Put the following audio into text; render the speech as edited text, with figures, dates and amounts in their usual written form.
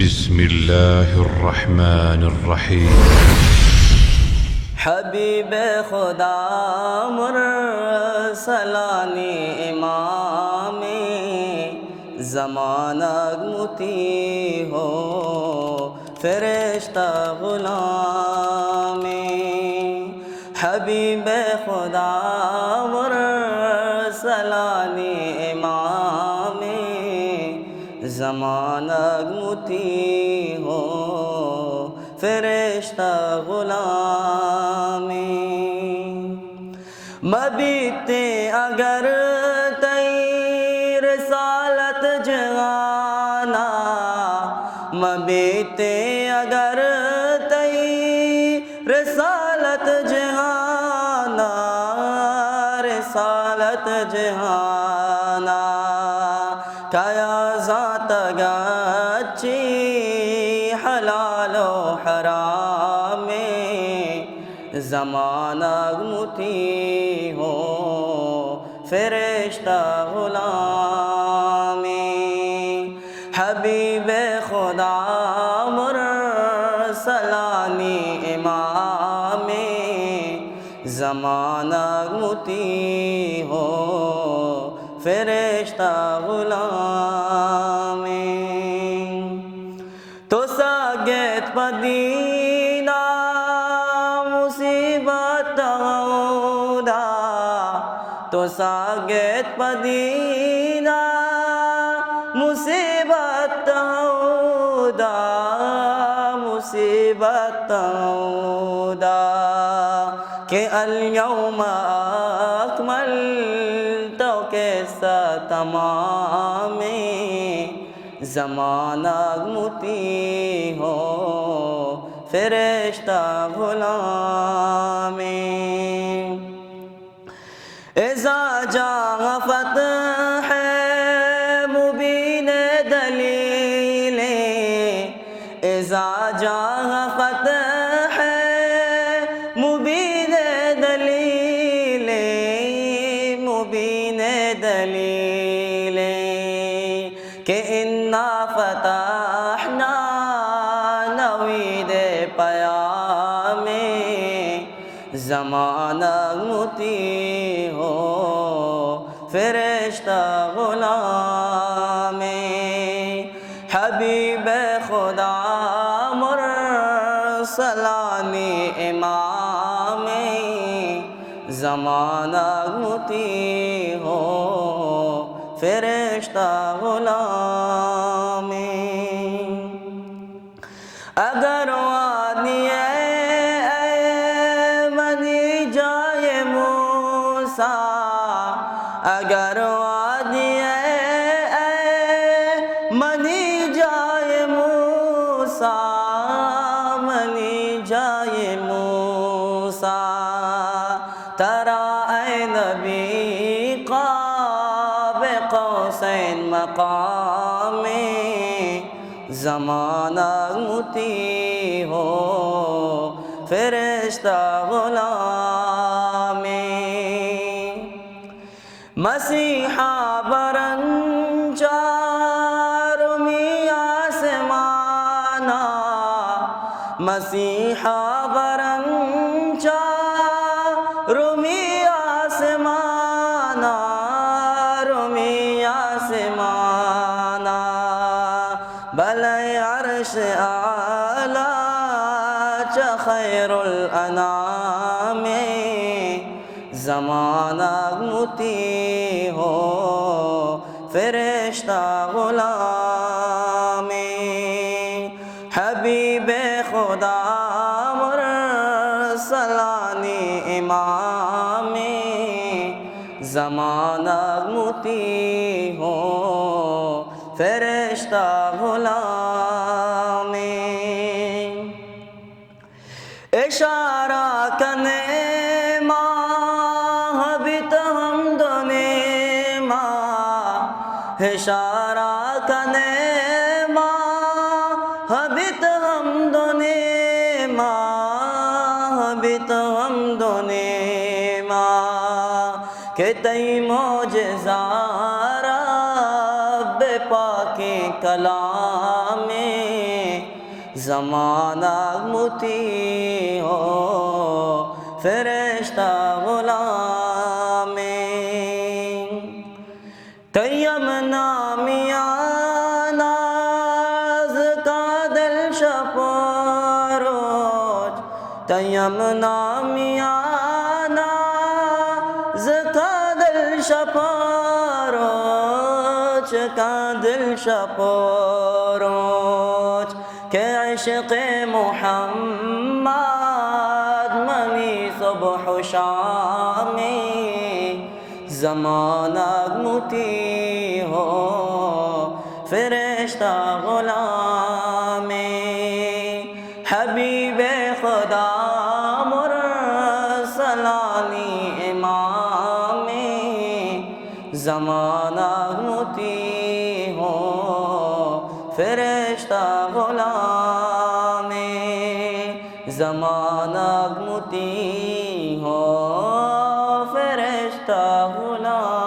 बिस्मिल्लाहिर्रहमानिर्रहीम। हबीब खुदा मुरसलानी इमामे ज़माना मुती हो फरिश्ता गुलामे। हबीब खुदा मुरसलानी इमामे ज़माना मुती हो फरिश्ता गुलामी। मबीते अगर तैर सालत जगाना, मबीते अगर तैर सालत जहाना, रिसालत जहाना काया ज़ात गच्ची हलालो हरामे ज़माना मुती हो फरिश्ता गुलामी। हबीब खुदा मुरसलानी इमामे ज़माना मुती हो फरिश्ता गुलामी। तो सागेत पदीना मुसीबत औदा, तो सागेत पदीना मुसीबत औदा, मुसीबत औदा के अल-यौम अकमलतु के तमामे ज़माना मुती हो फरिश्ता गुलामी। इज़ा जाअ फ़त्ह मुबीन दलीले, इज़ा जाअ फ़त्ह मुबीन दलीले, मुबीन दलीले के इन्ना फ़तहना नवीद पयामे ज़माना मुती हो फरिश्ता गुलामे। हबीब खुदा मुरसलानी इमामे ज़माना मुती हो फरिश्ता गुलामी। अगर वादिए मनी जाए मूसा, अगर वादिए मनी जाए मूसा, मनी जाए मूसा तरा ऐ नबी क़ाब क़ौसैन मक़ामे ज़माना मुती हो फरिश्ता गुलामी। मसीहा बरंचार आसमाना, मसीहा बरंचार आसमाना, रुमी आसमाना बले अर्श आला च खैरुल अनामे ज़माना मुती हो फरिश्ता गुलामी। हबीब खुदा मुरसलानी इमामे ज़माना मुती हो फरिश्ता गुलामी। इशारा कने माहबित हम दोने माँ, इशारा कने माहबित हम दोने माहबित हम दोने माँ के तई मोजज़ारा पाके कलामे ज़माना मुती हो फ़रिश्ता ग़ुलामे तैयब नामिया नाज़ का दिल शपोरोज तैयब नामिया नाज़ का दिल शपोरोज का दिल शपोरोज के इश्क़ मुहम्मद मनी सुबह शामी ज़माना मुती हो फ़रिश्ता ग़ुलामे हबीबे खुदा मुरसलानी इमामे ज़माना मुती हो फ़रिश्ता ग़ुलामे ज़माना मुती हो फ़रिश्ता ग़ुलामे।